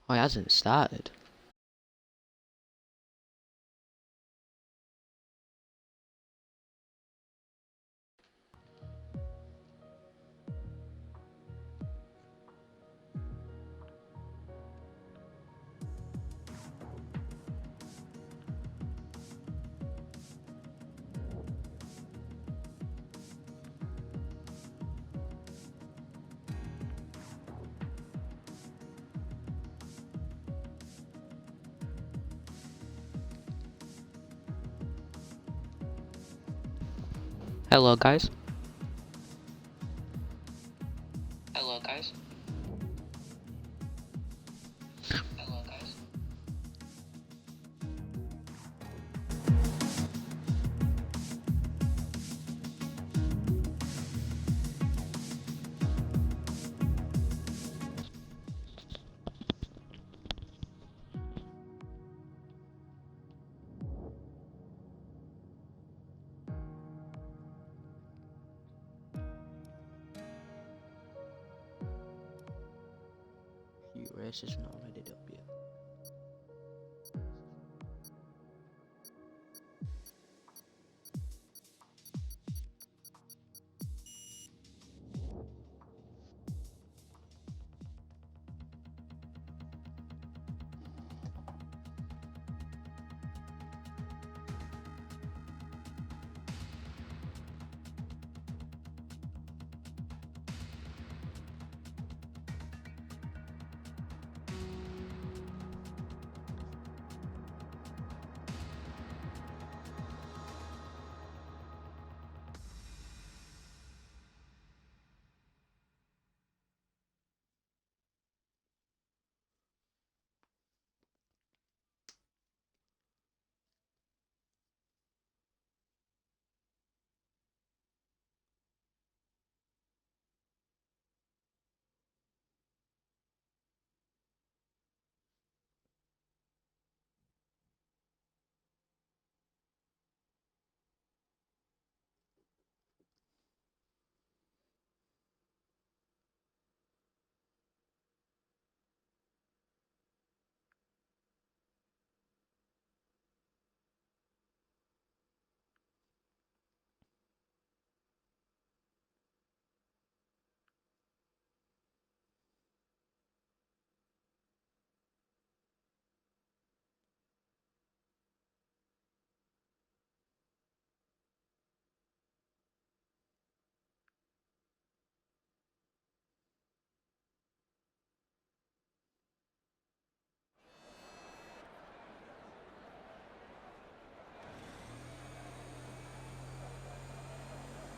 Oh, it hasn't started. Hello guys. Hello guys. Hello guys. Few races not ready up yet.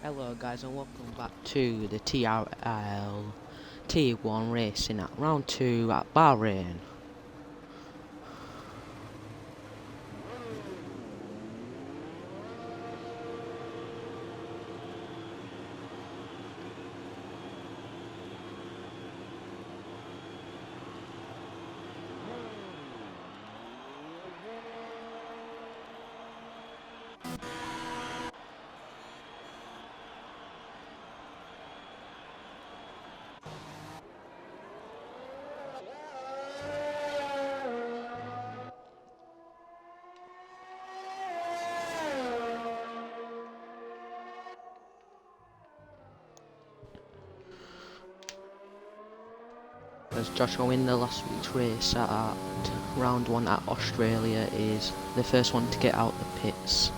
Hello guys and welcome back to the TRL T1 racing at round 2 at Bahrain. As Joshua win the last week's race at round 1 at Australia is the first one to get out the pits.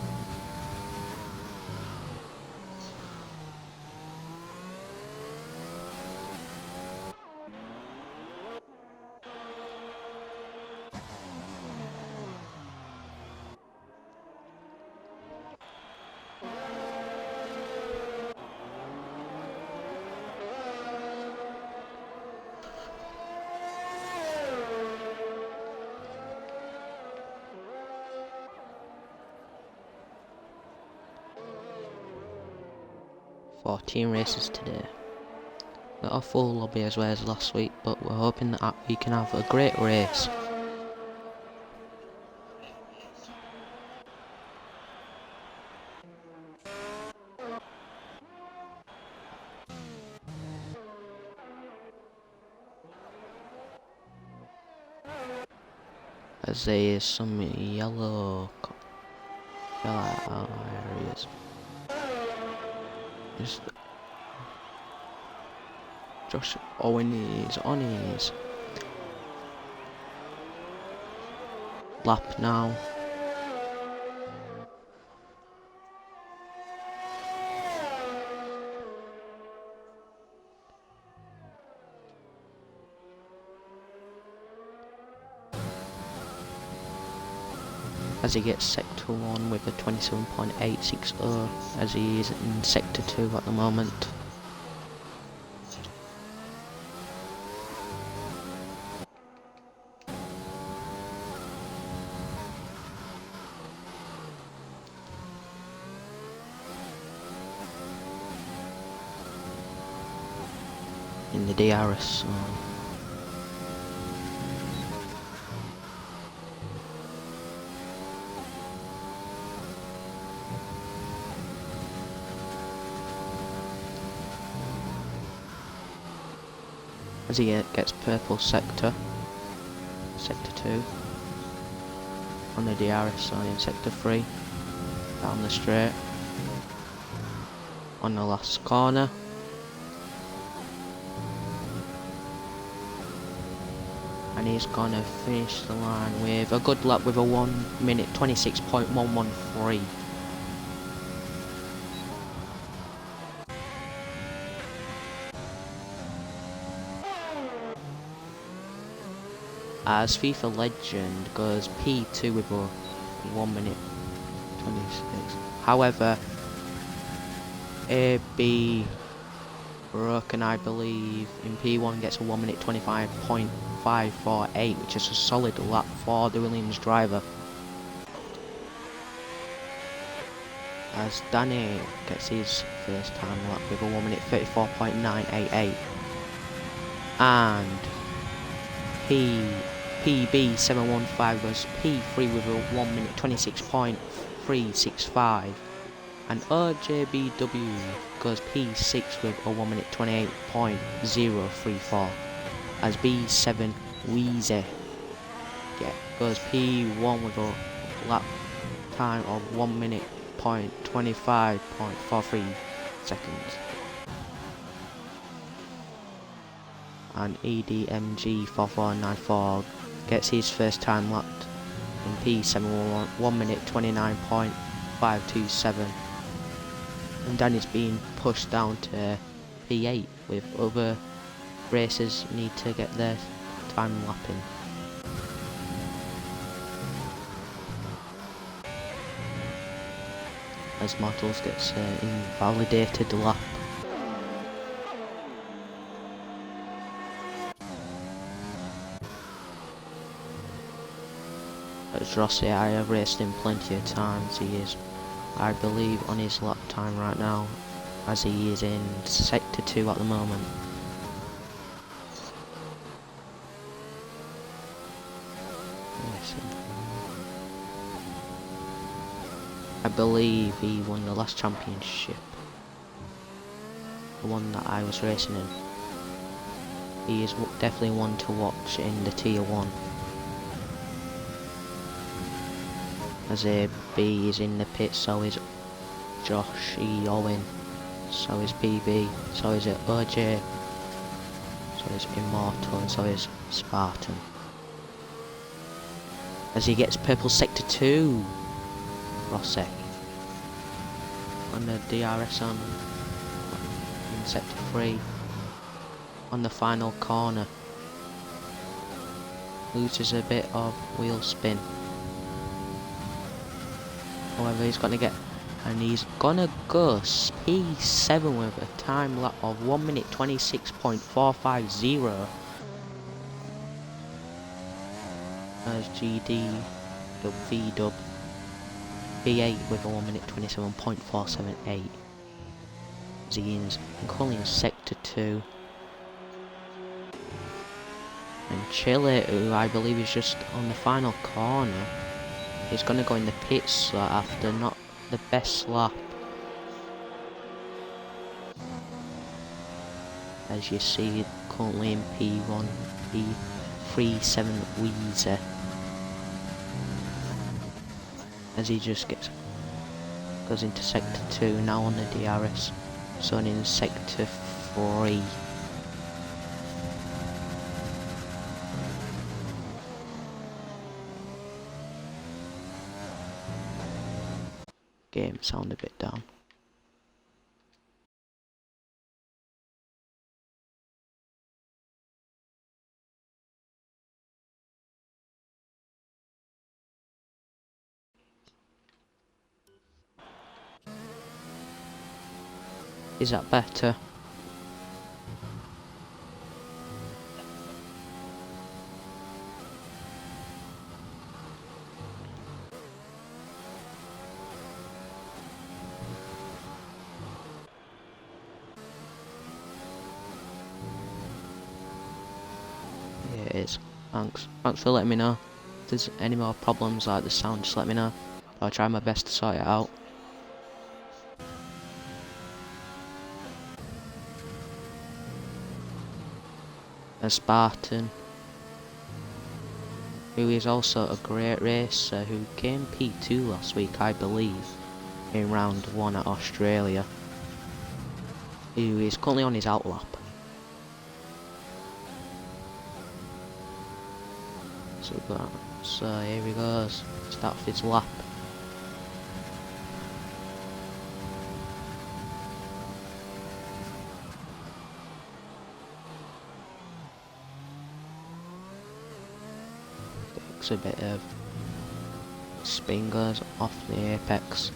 Fourteen races today. Not a full lobby as well as last week, but we're hoping that we can have a great race. as there is some yellow areas. Just Josh Owen is on his lap now. As he gets sector 1 with a 27.860 as he is in sector 2 at the moment. In the DRS as he gets purple sector 2 on the DRS side in sector 3 down the straight on the last corner. And he's gonna finish the line with a good lap with a 1 minute 26.113. As FIFA Legend goes P2 with a 1 minute 26. However, AB Broken, I believe, in P1 gets a 1 minute 25.548, which is a solid lap for the Williams driver. As Danny gets his first time lap with a 1 minute 34.988. And PB715 goes P3 with a 1 minute 26.365. And RJBW goes P6 with a 1 minute 28.034. As B7 Weezy goes P1 with a lap time of 1 minute 25.43 seconds. And EDMG4494 gets his first time lapped in P7 1 minute 29.527. And Danny's being pushed down to P8 with other racers need to get their time lapping. As Models gets invalidated lap. As Rossi, I have raced him plenty of times. He is, I believe, on his lap time right now, as he is in sector 2 at the moment. I believe he won the last championship, the one that I was racing in. He is definitely one to watch in the tier 1. As AB is in the pit, so is Josh E. Owen, so is PB, so is OJ, so is Immortal, and so is Spartan. As he gets purple sector 2, Rossi on the DRS on in sector 3 on the final corner, loses a bit of wheel spin. However, he's gonna get, and he's gonna go P7 with a time lap of 1 minute 26.450. As GD VW B8 with a 1 minute 27.478. Zines and calling sector 2. And Chile, who I believe is just on the final corner, is going to go in the pits after not the best lap. As you see, currently in P1, P37 Weezer as he just goes into sector 2 now on the DRS, so in sector 3. Game sound a bit down. Is that better? Yeah, it is. Thanks for letting me know. If there's any more problems like the sound, just let me know. I'll try my best to sort it out. A Spartan, who is also a great racer, who came P2 last week, I believe, in round 1 at Australia, who is currently on his outlap. So here he goes, start off his lap. Takes a bit of spin, goes off the apex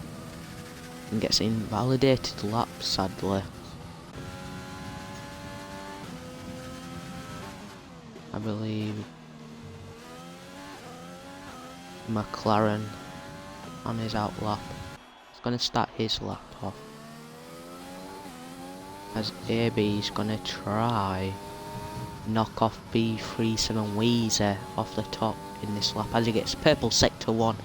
and gets invalidated lap, sadly. I believe McLaren on his out lap. He's going to start his lap off, as AB is going to try knock off B37 Weezer off the top in this lap as he gets purple sector 1.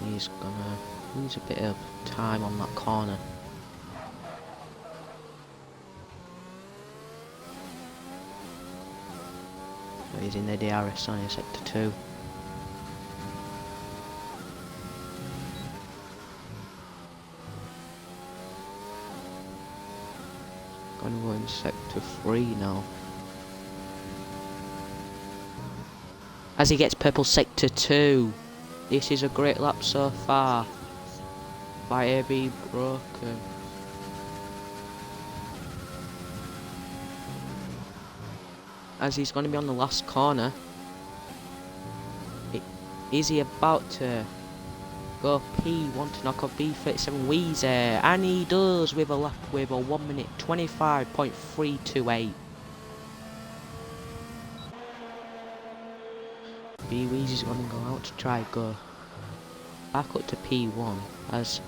He's gonna lose a bit of time on that corner. So he's in the DRS on sector 2. Gonna go in sector 3 now. As he gets purple sector 2. This is a great lap so far by AB Broken. As he's going to be on the last corner. Is he about to go P1 to knock off B37 Weezer? And he does with a lap with a 1 minute 25.328. B Weezer's going to go out to try go back up to P1 as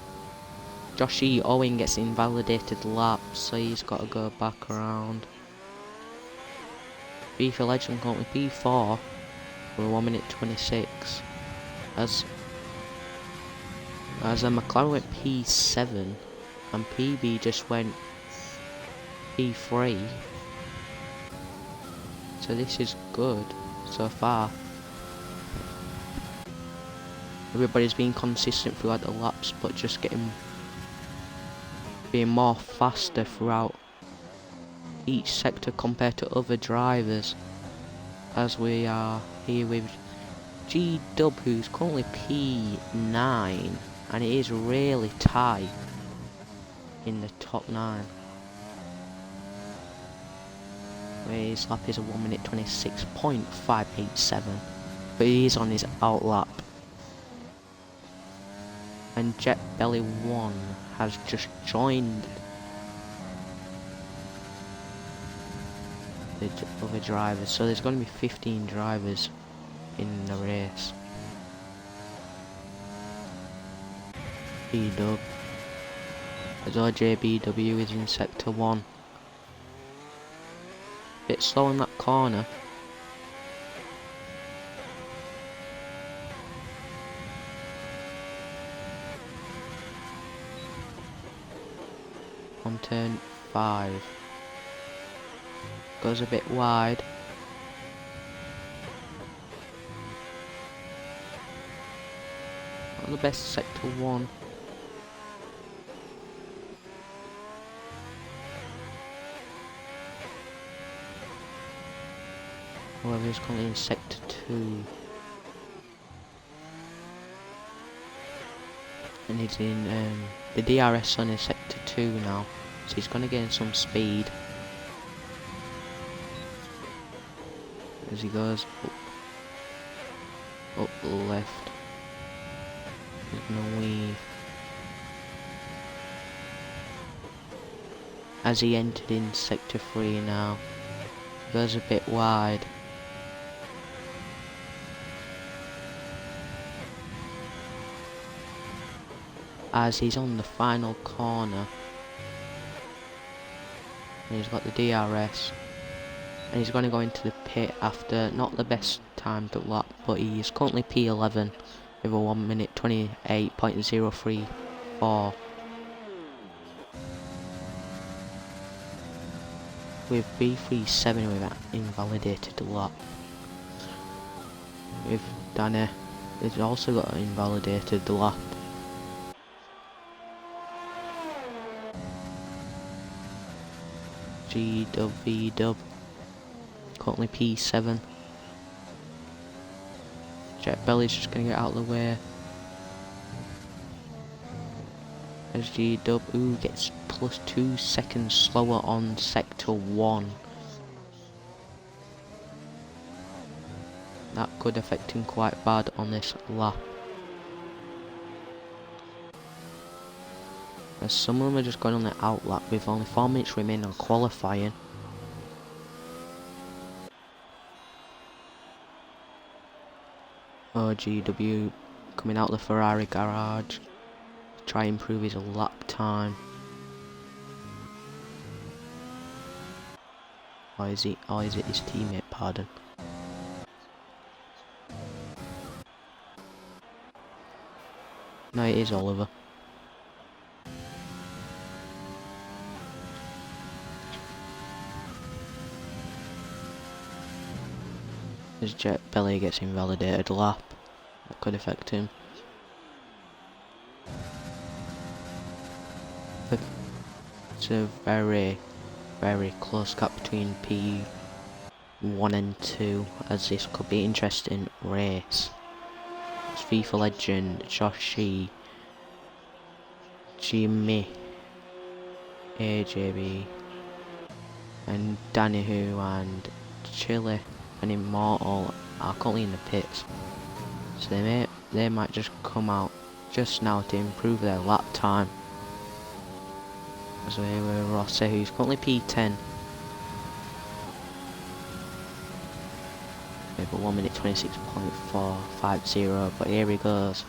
Josh E. Owen gets invalidated lap, so he's got to go back around. B for Legend going with P4 for a 1 minute 26 as a McLaren went P7 and PB just went P3, so this is good so far. Everybody's been consistent throughout the laps, but just being more faster throughout each sector compared to other drivers. As we are here with G-Dub, who's currently P9, and it is really tight in the top 9. Where his lap is a 1 minute 26.587, but he is on his out lap. And Jet Belly 1 has just joined the other drivers, so there's going to be 15 drivers in the race. B-Dub, as RJBW is in sector 1. Bit slow in that corner. On turn 5. Goes a bit wide. Not the best sector 1. However, he's currently in sector 2. And he's in the DRS on in sector 2 now. So he's gonna gain some speed. As he goes up left. He's gonna weave. As he entered in sector 3 now. Goes a bit wide. As he's on the final corner. And he's got the DRS. And he's going to go into the pit after not the best timed lap, but he's currently P11 with a 1 minute 28.034. With B37 with that invalidated lap. With Danny, he's also got an invalidated lap. G-dub, currently P7. Jet Belly's just gonna get out of the way. As G-dub, gets plus 2 seconds slower on sector 1. That could affect him quite bad on this lap. As some of them are just going on the out lap with only 4 minutes remaining on qualifying. OGW coming out the Ferrari garage. Try and improve his lap time. Or is it his teammate, pardon. No, it is Oliver. As Jet Belly gets invalidated lap, that could affect him. It's a very, very close gap between P1 and 2, as this could be an interesting race. It's FIFA legend Joshi, Jimmy, AJB, and Danny Who and Chile and Immortal are currently in the pits, so they might just come out just now to improve their lap time. So here we're Rossi, who's currently P10 with a 1 minute 26.450, but here he goes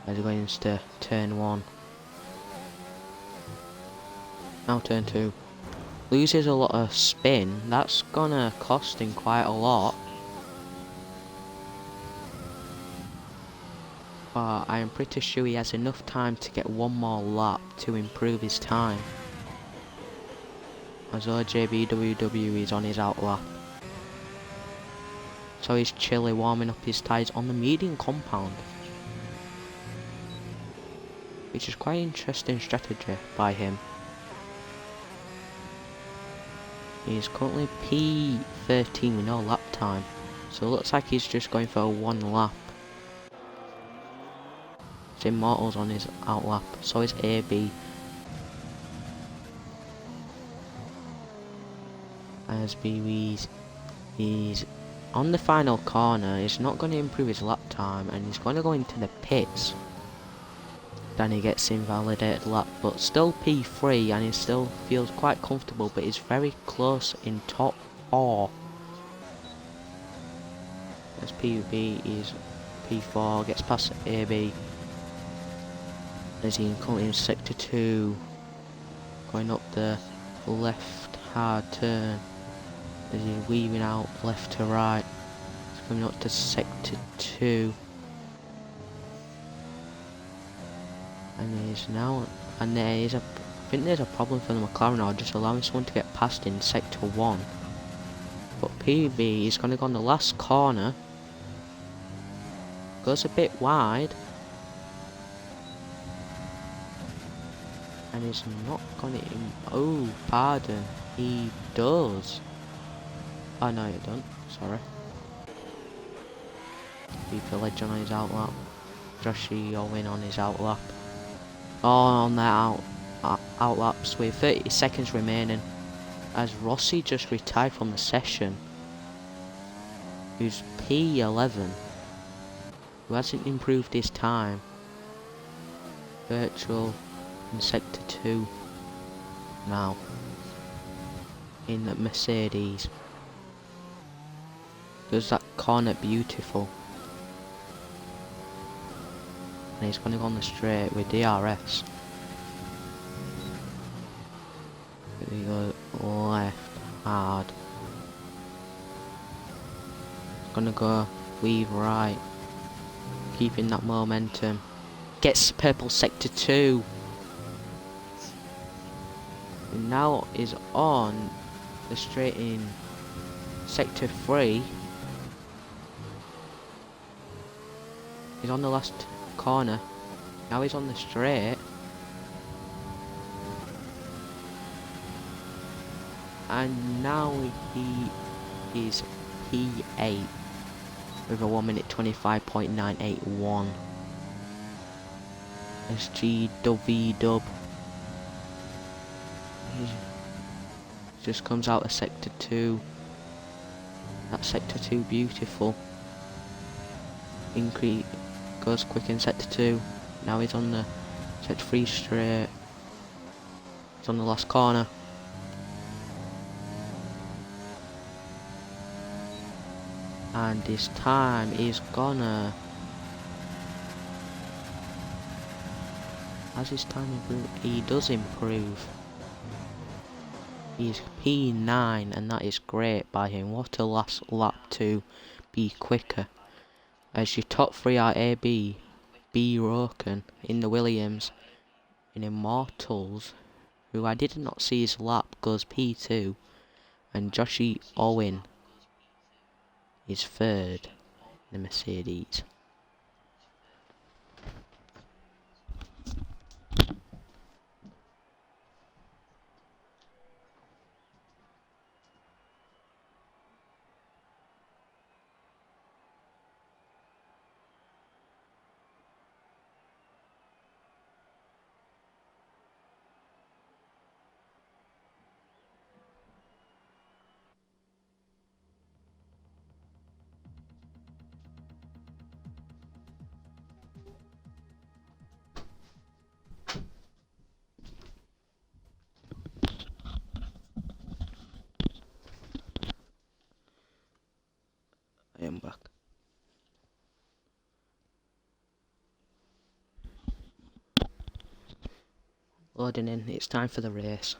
as he goes into turn 1. Now turn 2. Loses a lot of spin, that's gonna cost him quite a lot. But I am pretty sure he has enough time to get one more lap to improve his time. As OJBWW is on his out lap. So he's Chile warming up his tyres on the medium compound. Which is quite an interesting strategy by him. He's currently P13 with no lap time, so it looks like he's just going for a 1 lap. His Immortal's on his out lap, so is AB. As BW's, he's on the final corner, he's not going to improve his lap time, and he's going to go into the pits. Then he gets invalidated lap, but still P3, and he still feels quite comfortable, but he's very close in top 4. As PUB is P4, gets past AB. As he currently in sector 2, going up the left hard turn. As he's weaving out left to right. He's coming up to sector 2. And he's now, and there is I think there's a problem for the McLaren now, just allowing someone to get past in sector 1. But PB is going to go on the last corner. Goes a bit wide. And he's not gonna oh, pardon. He does. Oh no, you don't. Sorry. Beat the legend on his outlap. Joshie Owen on his outlap. Oh, on that outlaps with 30 seconds remaining. As Rossi just retired from the session. Who's P11. Who hasn't improved his time. Virtual in sector 2. Now. In the Mercedes. Does that corner beautiful. And he's going to go on the straight with DRS. We go left hard. Gonna go weave right. Keeping that momentum. Gets purple sector 2. And now is on the straight in sector 3. He's on the last corner. Now he's on the straight. And now he is P8 with a 1 minute 25.981. SG Dub. He just comes out of sector 2. That sector 2 beautiful. Increase goes quick in sector 2. Now he's on the sector 3 straight. He's on the last corner. And his time is gonna... Has his time improved? He does improve. He's P9 and that is great by him. What a last lap to be quicker. As your top 3 are AB, B Roken in the Williams, in Immortals, who I did not see his lap, goes P2, and Joshie Owen is 3rd in the Mercedes. I am back. Loading in, it's time for the race.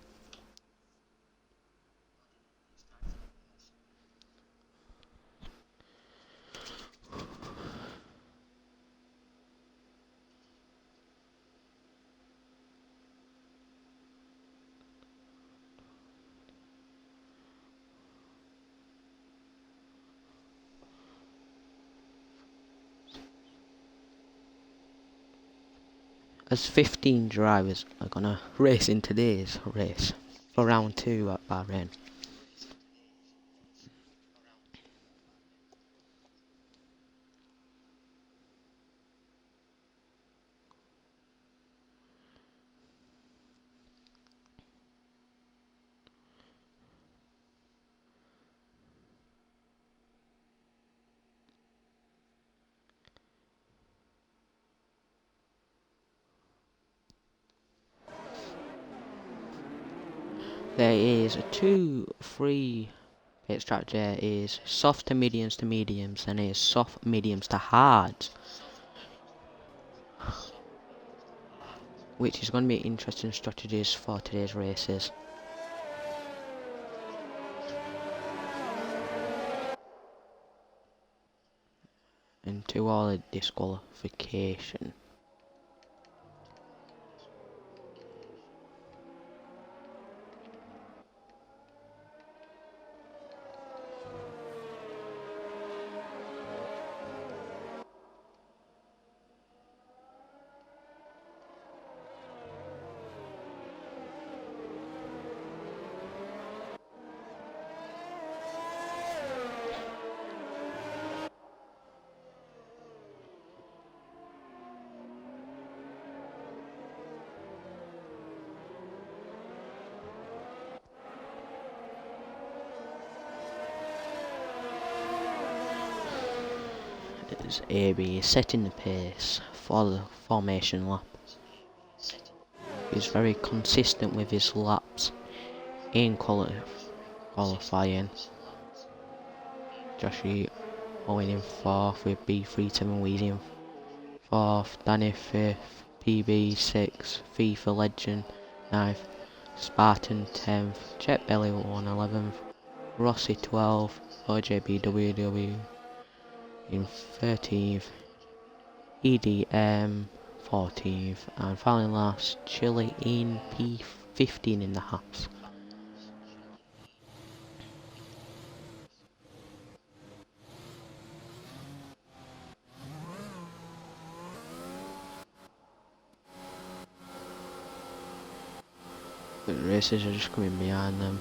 As 15 drivers are gonna race in today's race for round 2 at Bahrain. There is a 2-3 pit strategy. There is soft to mediums, and there is soft mediums to hards, which is going to be interesting strategies for today's races. And to all a disqualification. as AB is setting the pace for the formation lap. He's very consistent with his laps in qualifying. Joshie Owen in 4th with B37 Weezy in 4th, Danny 5th, PB 6th, FIFA Legend 9th, Spartan 10th, Jet Belly 1 11th, Rossi 12th, OJBWW in 13th, EDM 14th, and finally last, Chile in P15 in the halves. The racers are just coming behind them.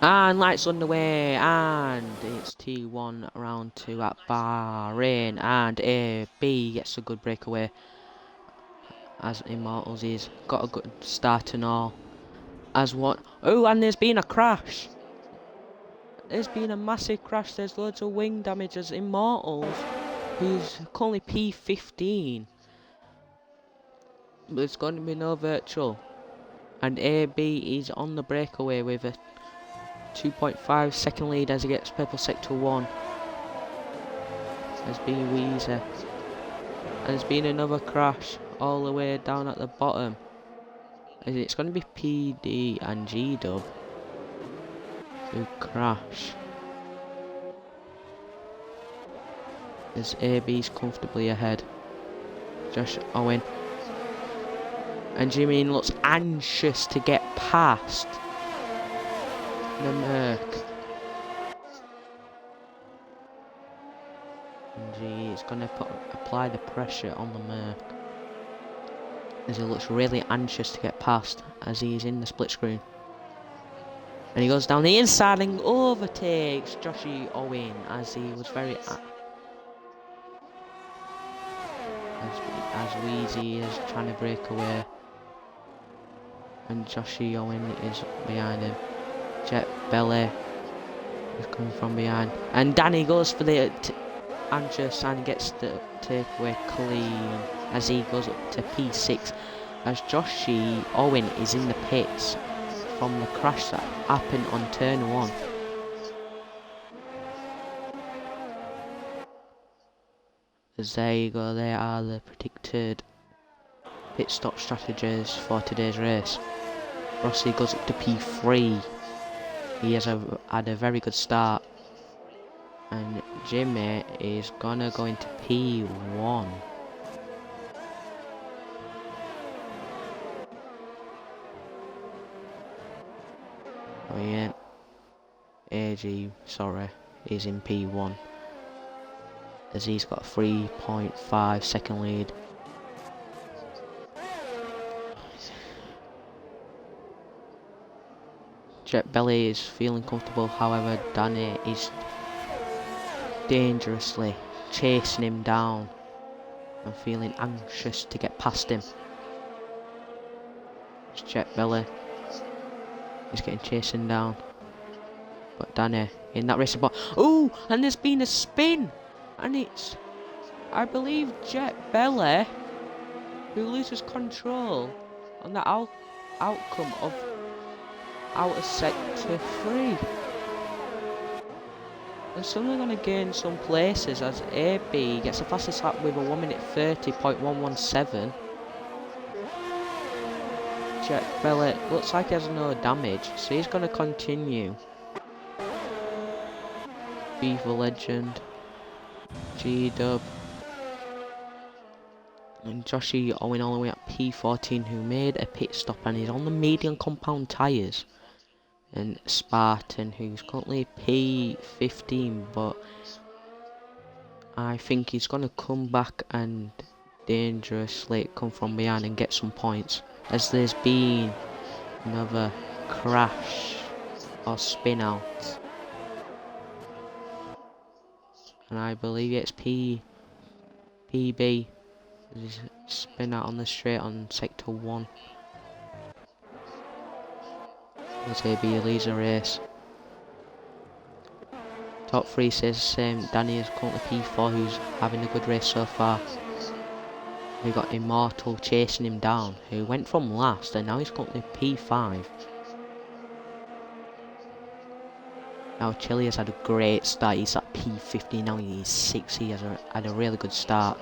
And lights underway, and it's T1 round 2 at Bahrain, and AB gets a good breakaway as Immortals he's got a good start and all. As what? Oh, and there's been a crash. There's been a massive crash. There's loads of wing damage as Immortals, who's currently P15. But there's going to be no virtual, and AB is on the breakaway with a 2.5 second lead as he gets purple sector 1. There's been Weezer. And there's been another crash all the way down at the bottom. And it's going to be PD and G-Dub who crash. As AB's comfortably ahead. Josh Owen. And Jimmy looks anxious to get past the Merc. And G is going to apply the pressure on the Merc. As he looks really anxious to get past as he's in the split screen. And he goes down the inside and overtakes Joshie Owen as he was very... as Weezy is trying to break away. And Joshie Owen is behind him. Jet Belly is coming from behind. And Danny goes for the anxious and gets the takeaway clean as he goes up to P6 as Joshie Owen is in the pits from the crash that happened on turn 1. As there you go, there are the predicted pit stop strategies for today's race. Rossi goes up to P3. He has had a very good start. And Jimmy is gonna go into P1. Oh yeah, AG, sorry, is in P1. As he's got a 3.5 second lead. Jet Belly is feeling comfortable, however Danny is dangerously chasing him down and feeling anxious to get past him. Jet Belly is getting chasing down, but Danny in that racing ball. Oh, and there's been a spin, and it's, I believe, Jet Belly who loses control on the outcome of outer sector 3. And suddenly going to gain some places as AB gets the fastest lap with a 1 minute 30.117. Jet Belly looks like he has no damage, so he's going to continue. FIFA Legend, G-Dub, And Joshi Owen all the way at P14, who made a pit stop and is on the medium compound tyres. And Spartan, who's currently P15, but I think he's going to come back and dangerously come from behind and get some points, as there's been another crash or spin out, and I believe it's PB. There's a spin out on the straight on sector 1. As AB leads the race. Top 3 says the same. Danny is currently P4, who's having a good race so far. We got Immortal chasing him down, who went from last and now he's currently P5. Now Chile has had a great start. He's at P50 now. He's 6. He has had a really good start,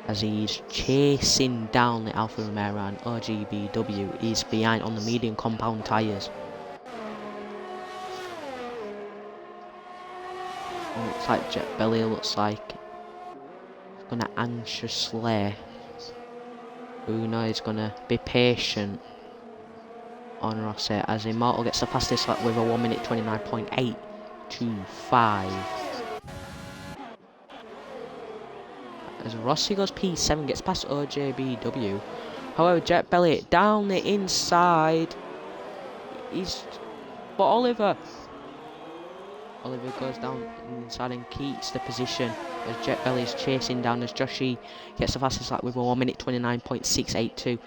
as he's chasing down the Alfa Romeo, and OGBW is behind on the medium compound tyres. Looks like Jet Belly looks like he's gonna anxiously, he's gonna be patient on Rossi, as Immortal gets the fastest lap with a 1 minute 29.825. As Rossi goes P7, gets past OJBW. However, Jet Belly down the inside. But Oliver goes down inside and keeps the position, as Jet Belly is chasing down, as Joshi gets the fastest lap with a 1 minute 29.682.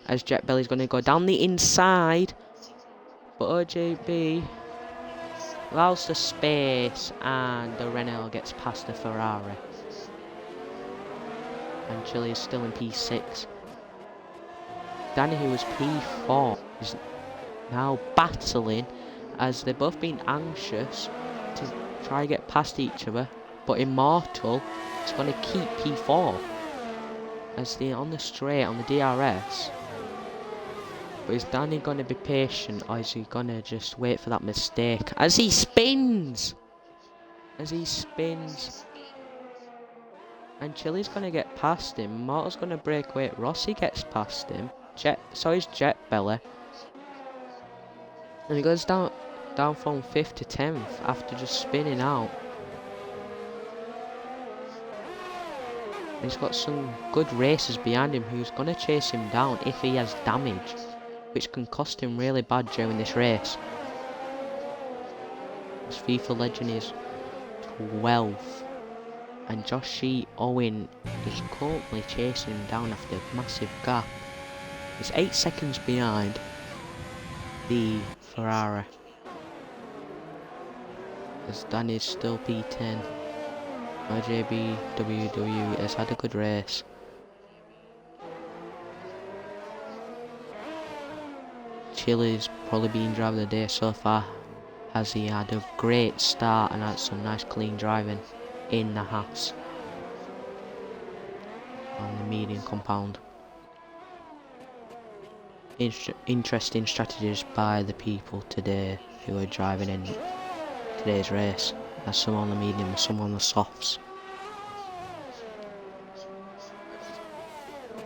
As Jet Belly's going to go down the inside, but OJB allows the space, and the Renault gets past the Ferrari. And Chile is still in P6. Danny, who was P4, is now battling, as they've both been anxious to try and get past each other, but Immortal is going to keep P4 as they're on the straight on the DRS. But is Danny going to be patient, or is he going to just wait for that mistake as he spins? And Chile's going to get past him. Immortal's going to break away. Rossi gets past him. So is Jet Belly. And he goes down from 5th to 10th after just spinning out. And he's got some good racers behind him who's going to chase him down if he has damage, which can cost him really bad during this race. His FIFA legend is 12th. And Joshi Owen is currently chasing him down after a massive gap. He's 8 seconds behind the Ferrari, as Danny is still P10. OJBWW has had a good race. Chile's probably been driver of the day so far, as he had a great start and had some nice clean driving in the Haas on the medium compound. Interesting strategies by the people today who are driving in today's race, as some on the medium, some on the softs.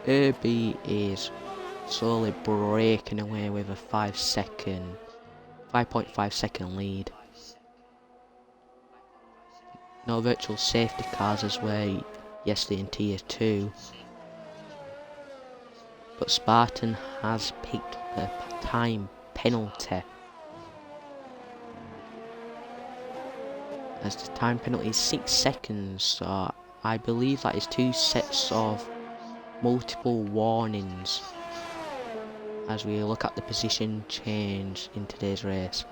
AB is slowly breaking away with a 5.5 second lead. No virtual safety cars as were yesterday in Tier 2. But Spartan has picked up a time penalty, as the time penalty is 6 seconds, so I believe that is 2 sets of multiple warnings as we look at the position change in today's race.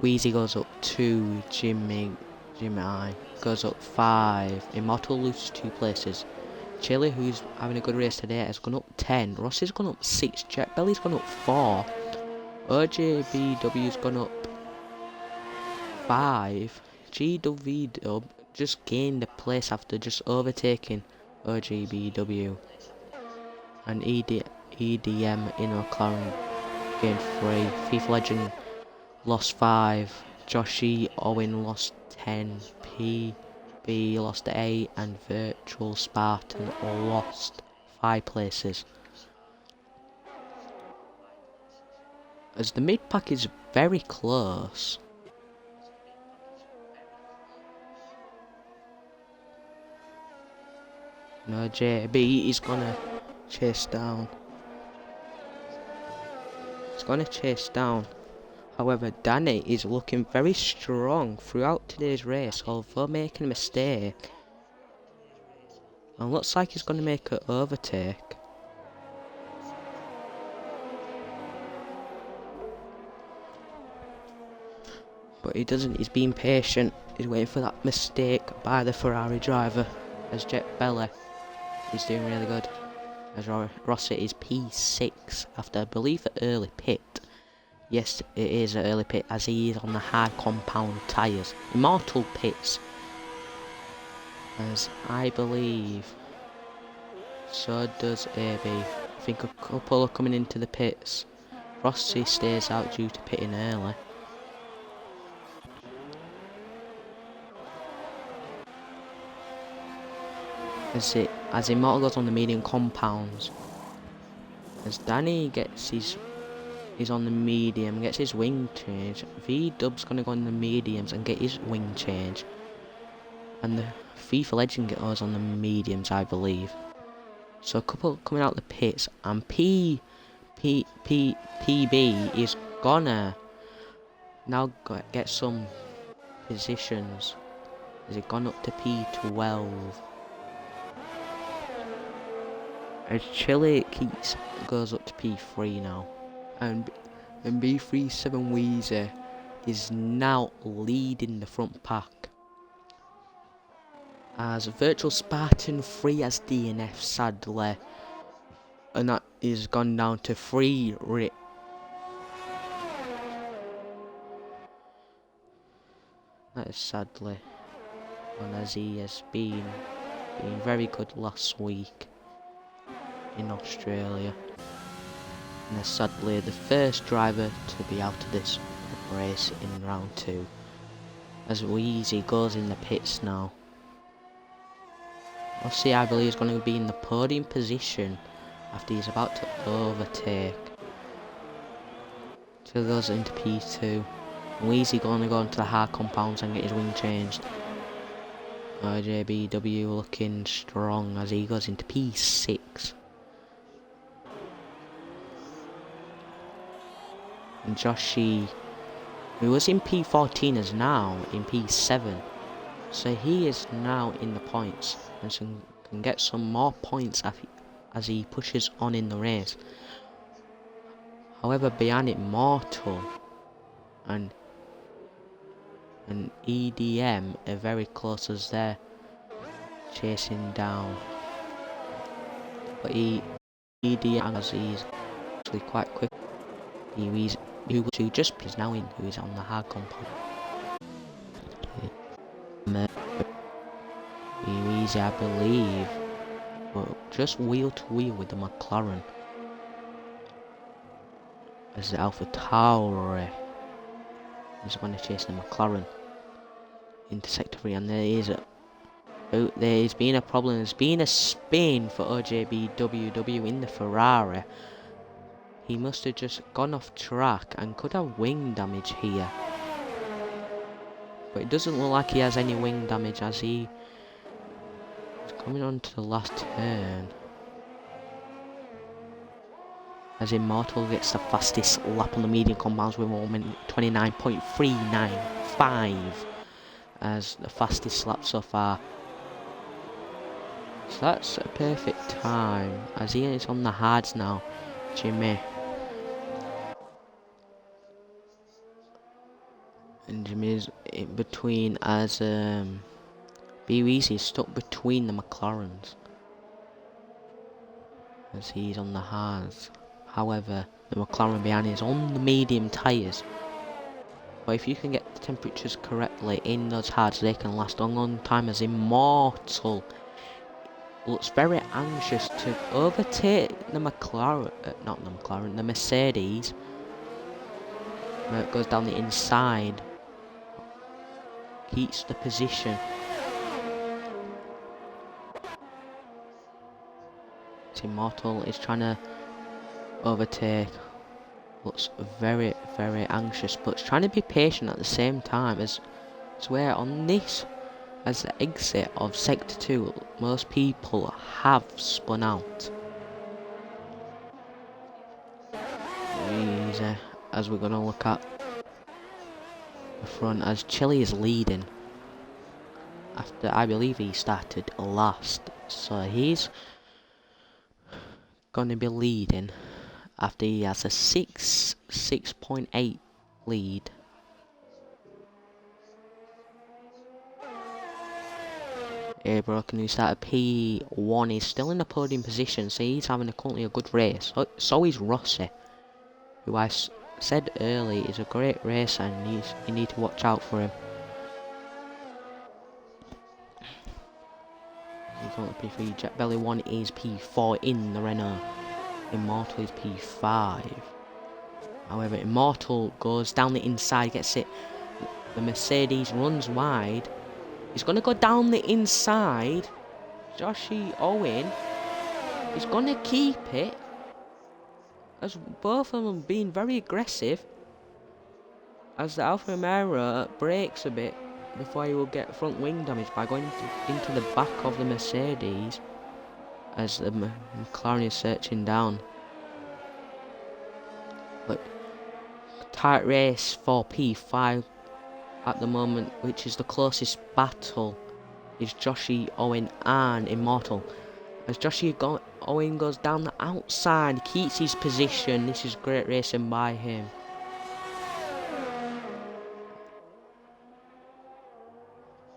Wheezy goes up 2, Jimmy I goes up 5, Immortal loses 2 places. Chile, who's having a good race today, has gone up 10, Rossi's gone up 6, Jet Belly's gone up 4, OJBW's gone up 5, GW just gained a place after just overtaking OGBW, and EDM in McLaren gained 3, FIFA Legend lost 5, Joshi Owen lost 10, PB B lost 8 and Virtual Spartan lost 5 places. As the mid pack is very close. No, JB is gonna chase down. He's gonna chase down. However, Danny is looking very strong throughout today's race, although making a mistake. And looks like he's gonna make an overtake. But he doesn't, he's being patient. He's waiting for that mistake by the Ferrari driver. As Jet Bella is doing really good. As Rossi is P6 after, I believe, an early pit. Yes, it is an early pit as he is on the hard compound tyres. Immortal pits. As I believe, so does AB. I think a couple are coming into the pits. Rossi stays out due to pitting early. As Immortal goes on the medium compounds. As Danny gets he's on the medium, gets his wing change. V-Dub's gonna go on the mediums and get his wing change. And the FIFA Legend goes on the mediums, I believe. So a couple coming out the pits, and PB is gonna now get some positions. Has it gone up to P12? As Chile goes up to P3 now. And B37 Weezer is now leading the front pack. As Virtual Spartan 3 as DNF, sadly. And that is gone down to 3 That is sadly. And as he has been very good last week in Australia. And sadly the first driver to be out of this race in round 2. As Wheezy goes in the pits now. Rossi, I believe, is going to be in the podium position after he's about to overtake. So he goes into P2. Wheezy going to go into the hard compounds and get his wing changed. JBW looking strong as he goes into P6. And Joshi, who was in P14, is now in P7. So he is now in the points and can get some more points as he pushes on in the race. However, behind it, Mortal and EDM are very close as they're chasing down. But EDM, as he's actually quite quick. Who just is now in, who is on the hard compound. Easy, I believe, but just wheel to wheel with the McLaren. As the Alpha Tauri is going to chase the McLaren into Sector 3, and there's been a problem. There's been a spin for OJBWW in the Ferrari. He must have just gone off track and could have wing damage here. But it doesn't look like he has any wing damage as he is coming on to the last turn. As Immortal gets the fastest lap on the medium compounds with 29.395 as the fastest lap so far. So that's a perfect time as he is on the hards now. Jimmy. And Jimmy's in between as B-Weezy is stuck between the McLarens as he's on the hards. However, the McLaren behind is on the medium tyres. But if you can get the temperatures correctly in those hards, they can last a long time. As Immortal looks very anxious to overtake the McLaren, the Mercedes. Where it goes down the inside. Keeps the position. Immortal is trying to overtake. Looks very, very anxious, but it's trying to be patient at the same time. As where on this, as the exit of Sector 2, most people have spun out. Easy, as we're going to look at the front, as Chile is leading. After, I believe he started last, so he's going to be leading after he has a 6.8 lead. Broken, who started P1, is still in the podium position, so he's having currently a good race. So is Rossi, who I said earlier is a great racer, and you need to watch out for him. He's on P3. Jet Belly 1 is P4 in the Renault. Immortal is P5. However, Immortal goes down the inside, gets it. The Mercedes runs wide. He's going to go down the inside. Joshie Owen is going to keep it. As both of them being very aggressive. As the Alfa Romeo brakes a bit before he will get front wing damage by going into the back of the Mercedes. As the McLaren is searching down. But tight race for P5 at the moment, which is the closest battle, is Joshie Owen and Immortal. As Joshie Owen goes down the outside, keeps his position. This is great racing by him.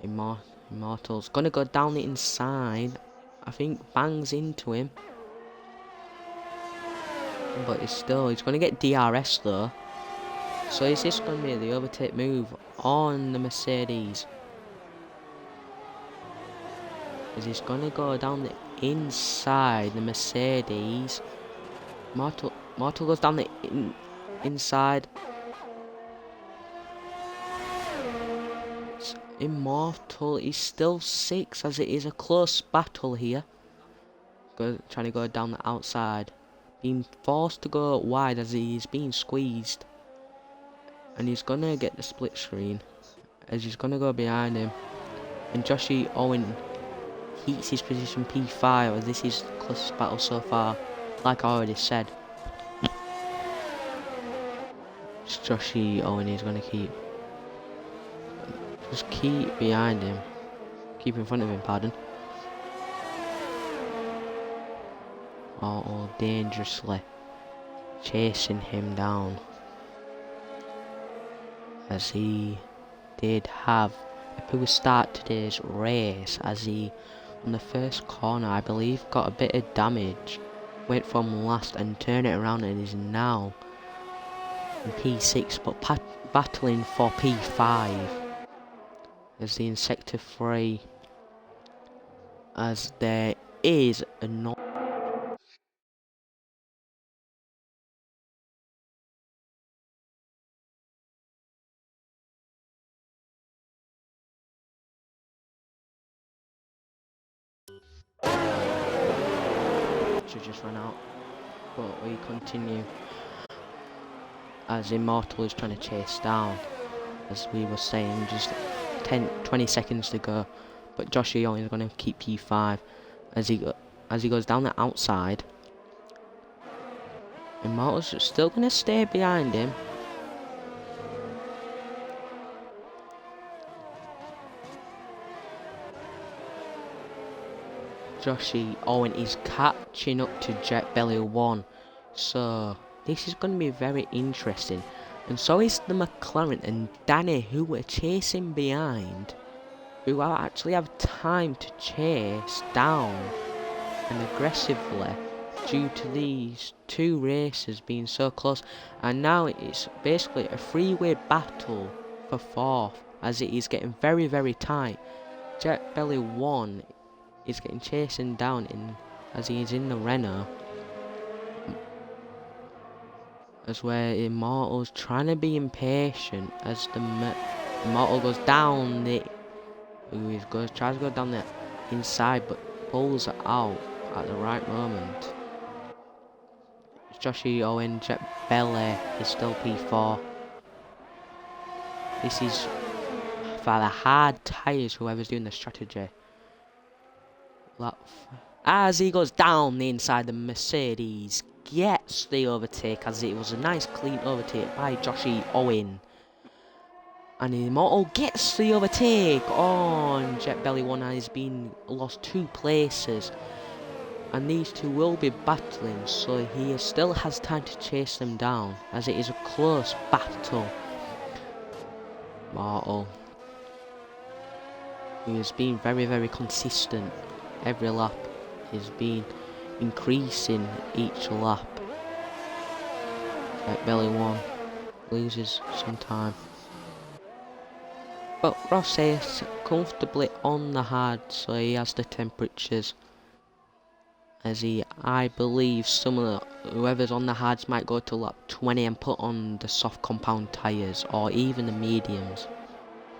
Immortal's gonna go down the inside. I think bangs into him, but he's gonna get DRS though. So is this gonna be the overtake move on the Mercedes? As he's gonna go down the inside, the Mercedes. Immortal goes down the inside. Immortal is still 6, as it is a close battle here. Trying to go down the outside. Being forced to go wide as he's being squeezed. And he's gonna get the split screen. As he's gonna go behind him. And Joshie Owen keeps his position P5, as this is the closest battle so far. Like I already said. Joshie Owen is gonna just keep behind him. Keep in front of him, pardon. Oh, dangerously chasing him down. As he did have a poor start to today's race, as he, on the first corner, I believe, got a bit of damage. Went from last and turned it around and is now in P6, but battling for P5. As the in Sector 3, as there is a just run out, but we continue as Immortal is trying to chase down, as we were saying, just 20 seconds to go. But Joshie Owen is going to keep P5 as he goes down the outside. Immortal's still going to stay behind him. Joshie Owen is catching up to Jet Belly 1, so this is going to be very interesting. And so is the McLaren and Danny, who were chasing behind, who actually have time to chase down and aggressively due to these two races being so close. And now it's basically a three-way battle for fourth, as it is getting very, very tight. Jet Belly 1 is getting chasing down as he is in the Renault. As where Immortal's trying to be impatient, as the Immortal goes down the tries to go down the inside, but pulls it out at the right moment. Joshie Owen, Jet Belly is still P4. This is for the hard tyres, whoever's doing the strategy. As he goes down the inside, the Mercedes gets the overtake, as it was a nice clean overtake by Joshie Owen. And Immortal gets the overtake on Jet Belly 1, and he's been lost 2 places. And these two will be battling, so he still has time to chase them down, as it is a close battle. Immortal, who has been very, very consistent every lap, has been increasing each lap. Jet Belly 1 loses some time. But Ross is comfortably on the hard, so he has the temperatures. As I believe whoever's on the hards might go to lap 20 and put on the soft compound tyres, or even the mediums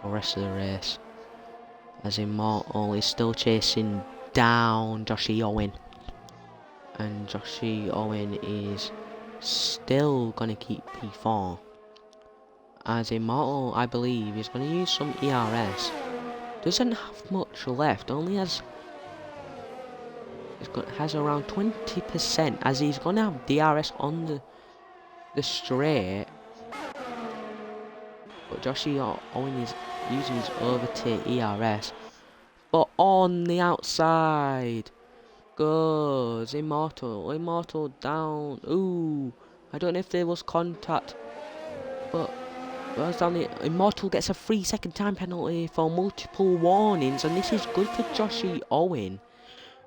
for the rest of the race. As Immortal is still chasing down Joshie Owen. And Joshie Owen is still going to keep P4. As Immortal, I believe, is going to use some ERS. Doesn't have much left, only has around 20%, as he's going to have DRS on the straight. But Joshie Owen is using his overtake ERS. But on the outside goes Immortal. Immortal down. Ooh, I don't know if there was contact, but goes down the Immortal gets a 3-second time penalty for multiple warnings, and this is good for Joshie Owen,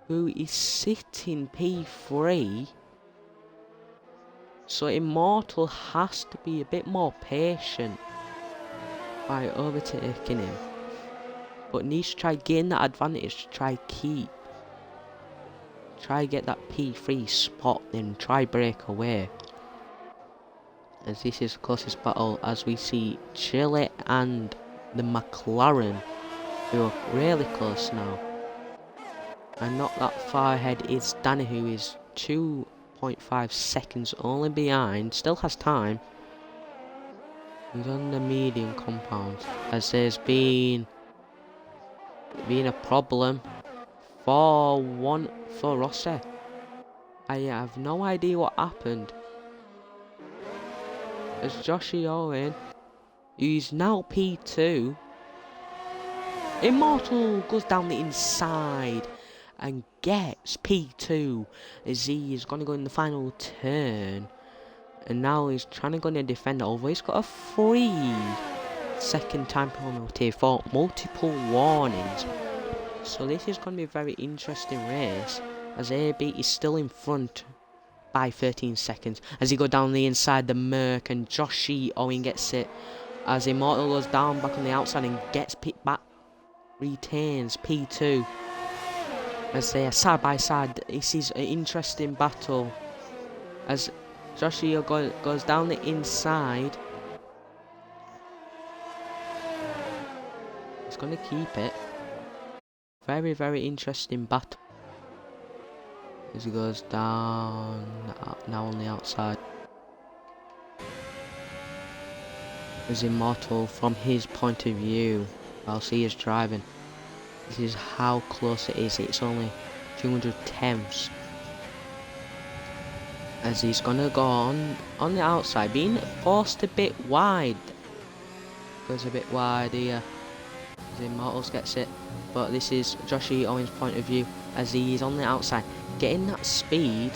who is sitting P3. So Immortal has to be a bit more patient by overtaking him, but needs to try gain that advantage, to try get that P3 spot, then try break away. As this is the closest battle, as we see Chile and the McLaren, who are really close now. And not that far ahead is Danny, who is 2.5 seconds only behind, still has time. He's on the medium compound, as there's been a problem for Rossi. I have no idea what happened. As Joshie Owen, who's now P2, Immortal goes down the inside and gets P2, as he is going to go in the final turn. And now he's trying to go in a defender, although he's got a 3-second time penalty for multiple warnings. So this is going to be a very interesting race, as AB is still in front by 13 seconds. As he goes down the inside, the Merc, and Joshie Owen gets it. As Immortal goes down back on the outside and gets picked back, retains P2. As they are side by side, this is an interesting battle. As Joshie goes down the inside, he's going to keep it. Very, very interesting battle. As he goes down, now on the outside. As Immortal, from his point of view, whilst he is driving, this is how close it is. It's only 200 tenths. As he's gonna go on the outside, being forced a bit wide. Goes a bit wide here. As Immortals gets it. But this is Joshie Owen's point of view, as he is on the outside, getting that speed.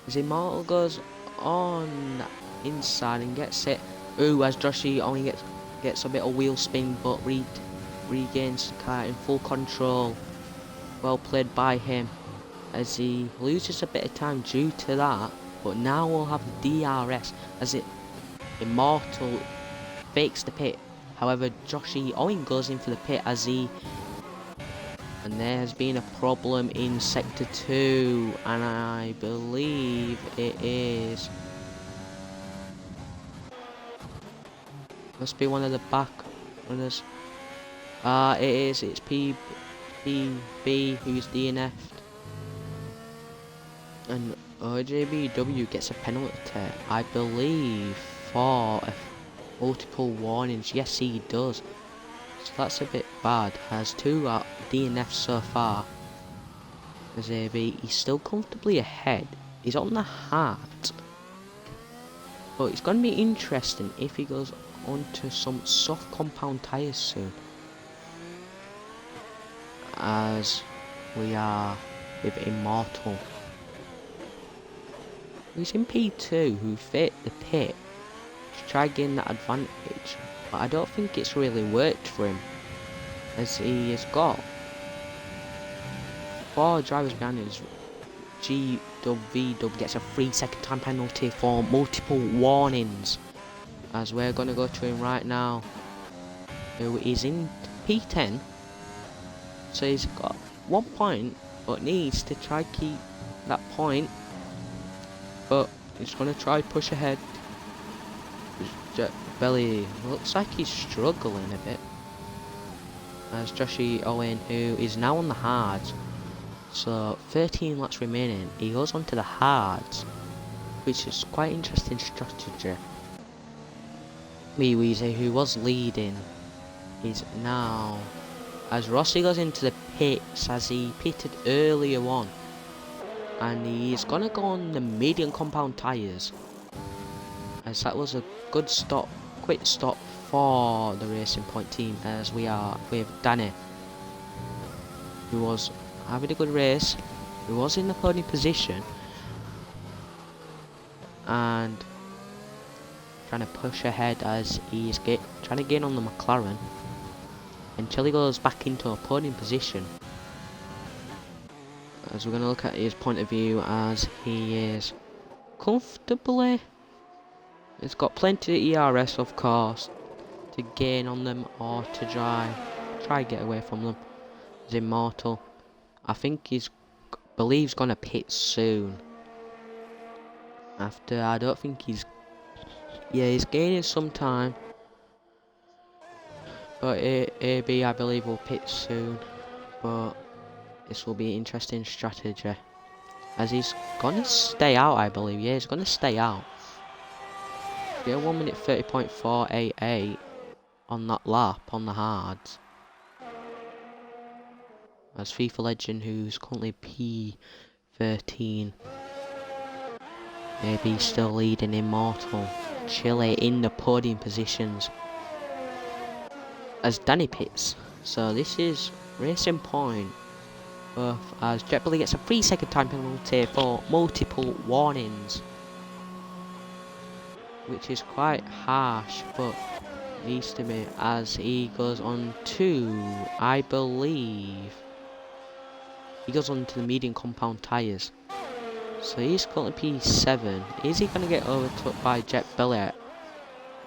As Immortal goes on inside and gets it. Ooh, as Joshie Owen gets a bit of wheel spin, but regains the car in full control. Well played by him, as he loses a bit of time due to that. But now we'll have the DRS, as Immortal fakes the pit. However, Joshie Owen goes in for the pit, and there has been a problem in Sector 2, and I believe it is... must be one of the back runners. It's PB who's DNF'd. And RJBW gets a penalty, I believe, for multiple warnings. Yes, he does. So that's a bit bad. Has 2 DNFs so far. As AB, he's still comfortably ahead. He's on the hard. But it's going to be interesting if he goes onto some soft compound tyres soon. As we are with Immortal. He's in P2 who fit the pit to try getting that advantage. But I don't think it's really worked for him. As he has got 4 drivers behind his GWV gets a 3-second time penalty for multiple warnings. As we're going to go to him right now. Who is in P10. So he's got 1 point, but needs to try keep that point. But he's going to try push ahead. Jet Belly looks like he's struggling a bit. As Joshy Owen, who is now on the hards. So 13 laps remaining. He goes on to the hards, which is quite interesting strategy. Wee Weezy, who was leading, is now, as Rossi goes into the pits, as he pitted earlier on, and he's gonna go on the medium compound tyres, as that was a good stop, quick stop for the Racing Point team, as we are with Danny, who was having a good race, who was in the podium position, and trying to push ahead as he's trying to gain on the McLaren until he goes back into a podium position. As we're going to look at his point of view, as he is comfortably, he's got plenty of ERS of course to gain on them or to try get away from them. He's Immortal. I think believes gonna pit soon. After I don't think he's gaining some time. But AB I believe will pit soon. But this will be an interesting strategy. As he's gonna stay out, I believe. Yeah, he's gonna stay out. Yeah, 1 minute 30.488 on that lap on the hards. As FIFA Legend, who's currently P13. Maybe still leading Immortal. Chile in the podium positions. As Danny pits. So this is Racing Point. As JetBelly gets a 3-second time penalty for multiple warnings. Which is quite harsh, but needs to be, as he goes on to, I believe, he goes on to the medium compound tyres. So he's currently P7. Is he going to get overtook by Jet Belly?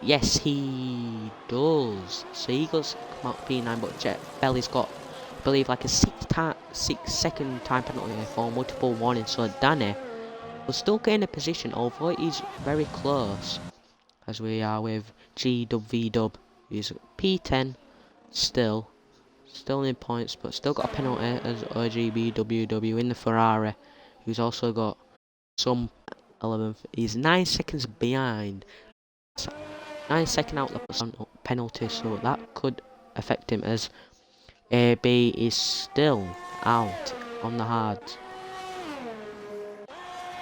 Yes, he does. So he goes come out P9, but Jet Belly's got, I believe, like a 6-second time penalty for multiple warnings. So Danny will still gain a position, although he's very close. As we are with GWV, who's P10, still in points, but still got a penalty as RGBWW in the Ferrari, who's also got some 11th. He's 9 seconds behind. 9-second out the penalty, so that could affect him, as AB is still out on the hards.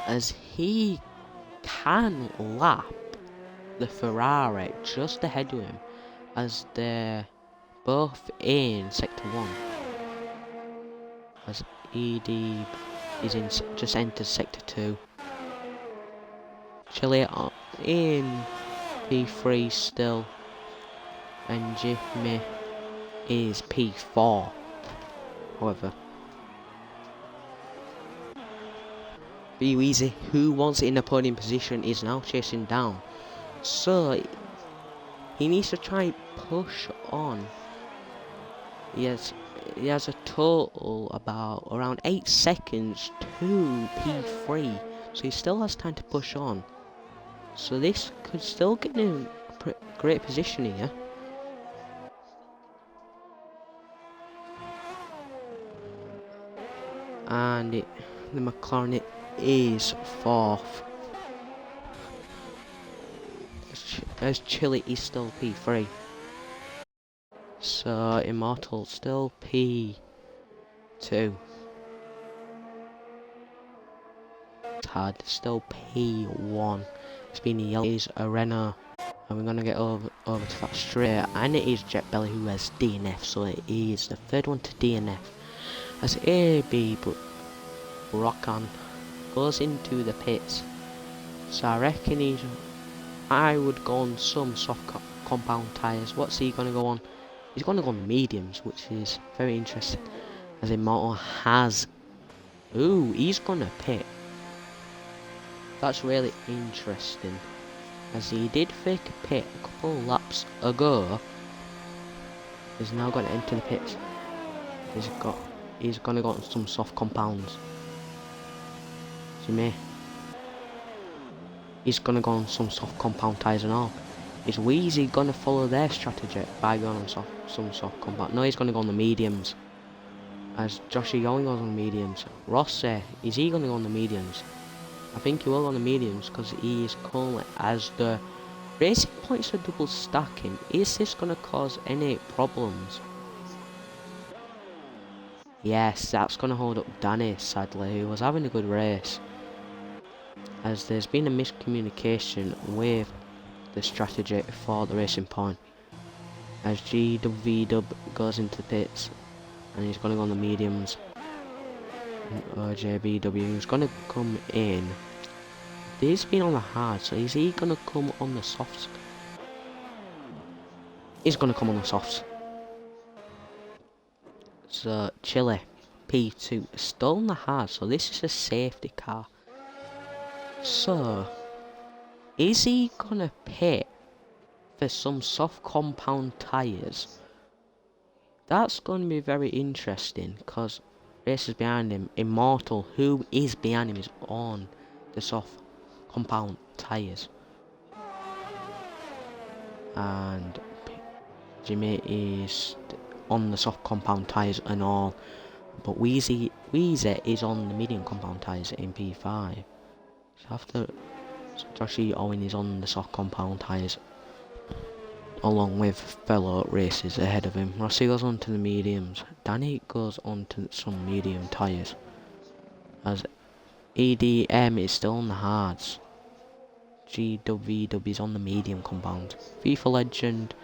As he can lap the Ferrari just ahead of him, as they're both in sector 1. As ED is just entered sector 2. Chile in P3 still, and Jimmy is P4. However, Be Weezy, who was in the podium position, is now chasing down. So he needs to try and push on. He has a total about around 8 seconds to P3, so he still has time to push on. So this could still get in a great position here. And the McLaren is fourth. As Chile is still P3. So Immortal still P2. Tad still P1. It's been a yellow. Is a Renault. And we're gonna get over to that straight. And it is Jet Belly who has DNF. So it is the third one to DNF. As AB but Rock on goes into the pits. So I reckon I would go on some soft compound tyres. What's he gonna go on? He's gonna go on the mediums, which is very interesting. As Immortal has... Ooh, he's gonna pit. That's really interesting. As he did fake a pit a couple of laps ago. He's now gonna enter the pits. He's gonna go on some soft compounds. See me? He's gonna go on some soft compound tyres and all. Is Wheezy gonna follow their strategy by going on some soft compound? No, he's gonna go on the mediums. As Joshy Young goes on the mediums. Rossi, is he gonna go on the mediums? I think he will go on the mediums because he is currently, as the racing points are double stacking. Is this gonna cause any problems? Yes, that's gonna hold up Danny, sadly, who was having a good race. As there's been a miscommunication with the strategy for the racing point. As GWV goes into the pits and he's gonna go on the mediums. And JBW is gonna come in. He's been on the hard, so is he gonna come on the softs? He's gonna come on the softs. So Chile P2 still on the hard, so this is a safety car. So is he gonna pit for some soft compound tyres? That's gonna be very interesting because races behind him, Immortal, who is behind him, is on the soft compound tyres. And Jimmy is on the soft compound tyres and all. But Wheezy is on the medium compound tyres in P5. So Joshy Owen is on the soft compound tyres along with fellow racers ahead of him. Rossi goes on to the mediums. Danny goes on to some medium tyres. As EDM is still on the hards. GWW is on the medium compound. FIFA Legend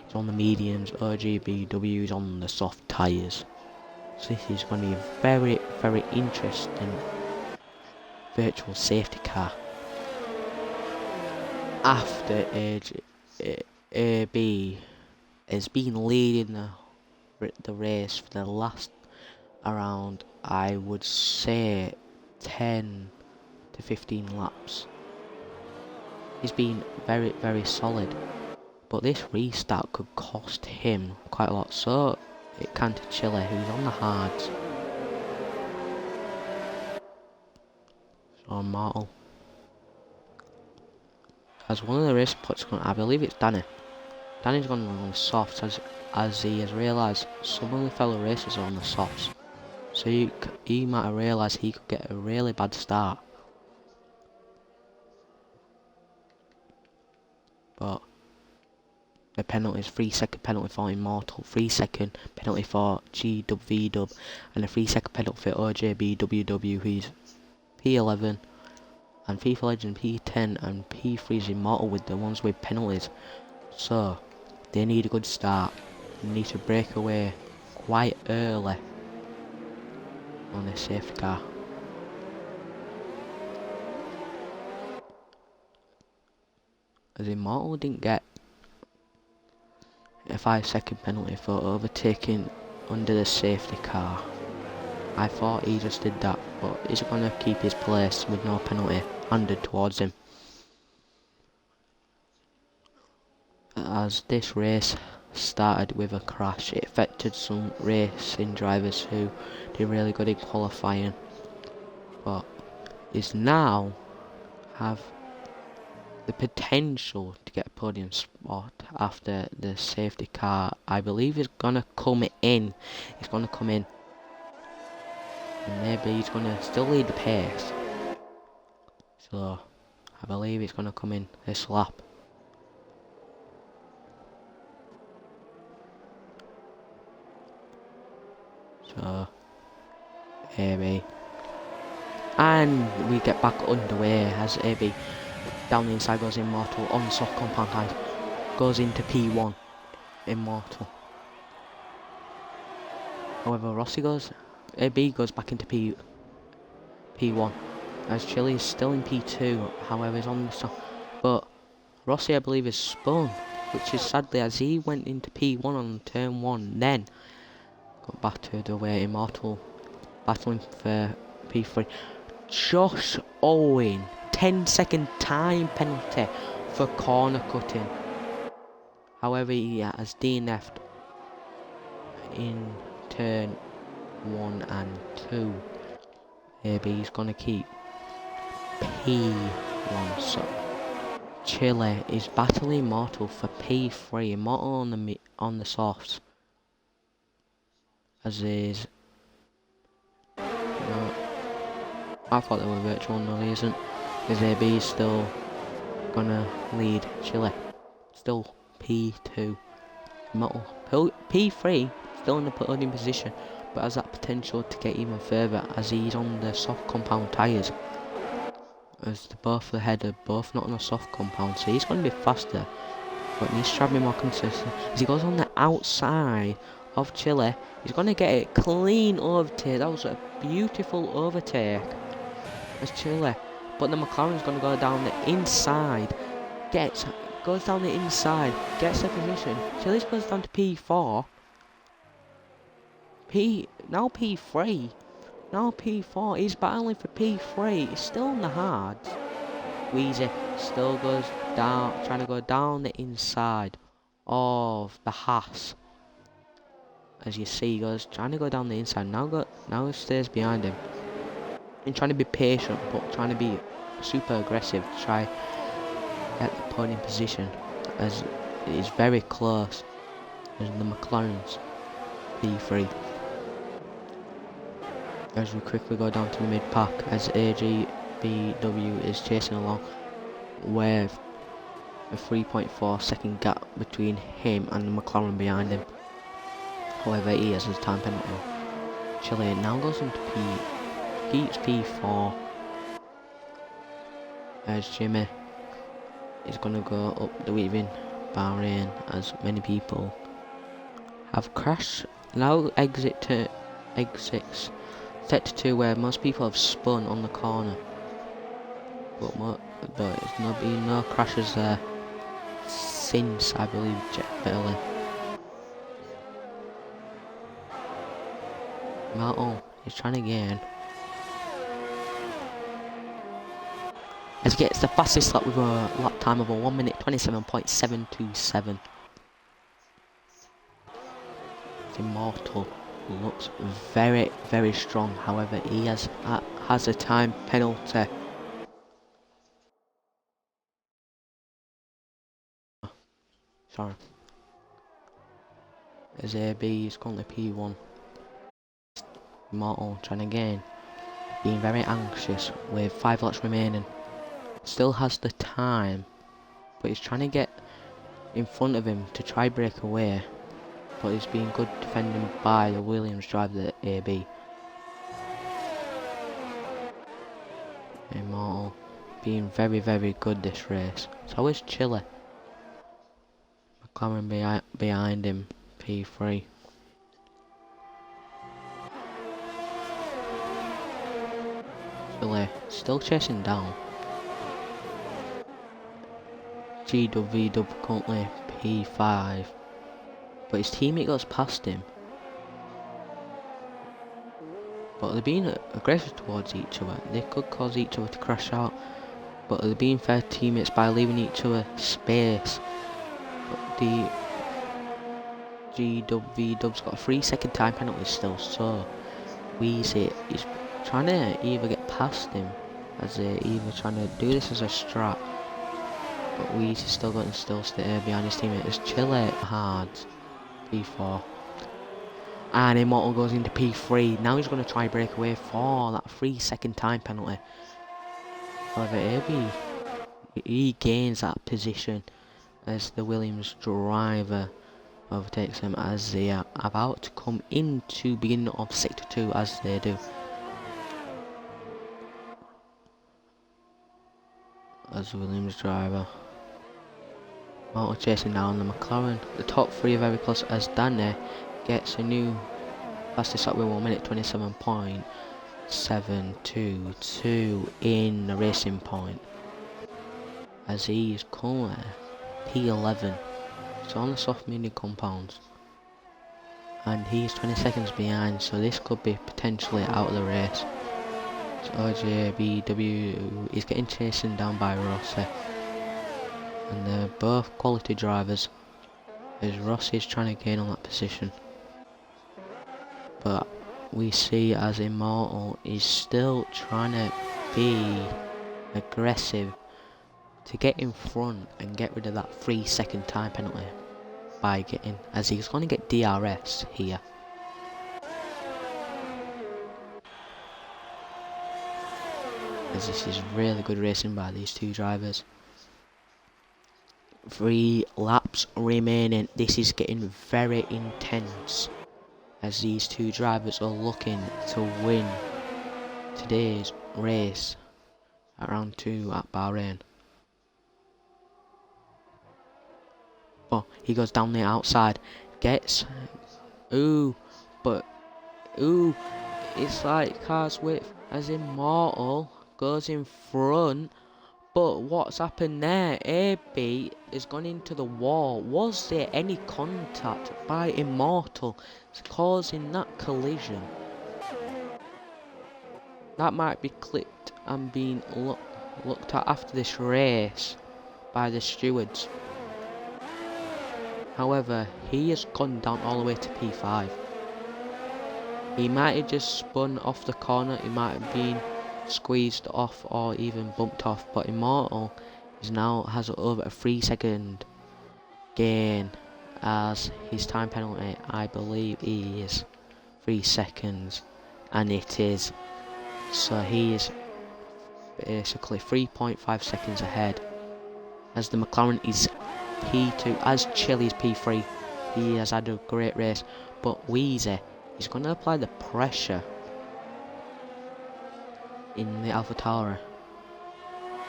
is on the mediums. RGBW is on the soft tyres. So this is going to be a very, very interesting virtual safety car. After AB has been leading the race for the last around, I would say, 10 to 15 laps. He's been very, very solid. But this restart could cost him quite a lot. So it can to Chile, who's on the hards. So Immortal. As one of the race puts, I believe it's Danny. Danny's gone on the softs as he has realised some of the fellow racers are on the softs. So he might have realised he could get a really bad start. But the penalties, 3-second penalty for Immortal, 3-second penalty for GWV, and a 3-second penalty for OJBWW, who's P11, and FIFA Legend P10 and P3 is Immortal with the ones with penalties. So they need a good start. They need to break away quite early on this safety car. As Immortal didn't get a 5-second penalty for overtaking under the safety car. I thought he just did that, but he's going to keep his place with no penalty handed towards him. As this race started with a crash, it affected some racing drivers who did really good in qualifying, but is now have the potential to get a podium spot after the safety car, I believe, is gonna come in. It's gonna come in, and maybe he's gonna still lead the pace, So I believe it's going to come in this lap. So AB. And we get back underway as AB down the inside goes Immortal on soft compound tires. Goes into P1. Immortal. However, Rossi goes, AB goes back into P1. As Chile is still in P2, however, is on the soft. But Rossi, I believe, is spun, which is sadly as he went into P1 on turn 1, then got battered away. Immortal battling for P3. Josh Owen, 10-second time penalty for corner cutting. However, he has DNF'd in turn 1 and 2. Maybe he's gonna keep P1. So Chile is battling Immortal for P3. Immortal on the softs, as is. No, I thought they were virtual. No, he isn't. Because AB is still gonna lead Chile. Still P2. Immortal P3 still in the podium position, but has that potential to get even further as he's on the soft compound tyres. As both the header, both not on a soft compound, so he's going to be faster, but needs to try to be more consistent. As he goes on the outside of Chile, he's going to get it clean overtake. That was a beautiful overtake as Chile, but the McLaren's going to go down the inside, goes down the inside, gets the position. Chile's goes down to P4. Now P3. Now P4. He's battling for P3. He's still on the hards. Wheezy still goes down, trying to go down the inside of the Haas. As you see, he goes trying to go down the inside. Now he stays behind him. And trying to be patient, but trying to be super aggressive to try get the podium position, as it is very close. As the McLaren's P3. As we quickly go down to the mid pack, as AGBW is chasing along with a 3.4 second gap between him and the McLaren behind him. However, he has his time penalty. Chile now goes into keeps P4, as Jimmy is going to go up the weaving Bahrain, as many people have crashed. Now exits sector 2, where most people have spun on the corner, but there's been no crashes there since, I believe, Berlin. Martin is trying to gain, as he gets the fastest lap with a lap time of a 1 minute 27.727. Immortal looks very, very strong. However, he has a time penalty. Sorry. As AB is currently P1. Immortal trying again, being very anxious with 5 laps remaining. Still has the time, but he's trying to get in front of him to try break away. But he's being good defending by the Williams driver, the AB. Immortal being very, very good this race. So is Chile. McLaren behind him, P3. Chile still chasing down. GWV currently P5. But his teammate goes past him. But they're being aggressive towards each other. They could cause each other to crash out. But they're being fair teammates by leaving each other space. But the GWV's got a 3-second time penalty still, so Wheezy is trying to either get past him, as they're either trying to do this as a strat. But Wheezy's still got to still stay behind his teammate. As Chile hard. P4, and Immortal goes into P3. Now he's going to try break away for that 3-second time penalty. However, AB, he gains that position as the Williams driver overtakes him as they are about to come into beginning of sector 2 as they do. As the Williams driver chasing down the McLaren. The top three are very close as Danny gets a new fastest lap with 1 minute 27.722 in the racing point. As he is currently P11. So on the soft medium compounds. And he's 20 seconds behind, so this could be potentially out of the race. So OJBW is getting chasing down by Rossi. And they're both quality drivers, as Rossi is trying to gain on that position. But we see as Immortal is still trying to be aggressive to get in front and get rid of that 3-second time penalty by getting, as he's going to get DRS here. As this is really good racing by these two drivers. 3 laps remaining. This is getting very intense as these two drivers are looking to win today's race at round 2 at Bahrain. But he goes down the outside, gets it's like car's width as Immortal goes in front. But what's happened there? AB has gone into the wall. Was there any contact by Immortal causing that collision? That might be clipped and being looked at after this race by the stewards. However, he has gone down all the way to P5. He might have just spun off the corner, he might have been squeezed off or even bumped off, but Immortal is now has over a 3-second gain as his time penalty, I believe, is 3 seconds, and it is. So he is basically 3.5 seconds ahead as the McLaren is P2, as Chile is P3. He has had a great race, but Weezy is going to apply the pressure in the AlphaTauri.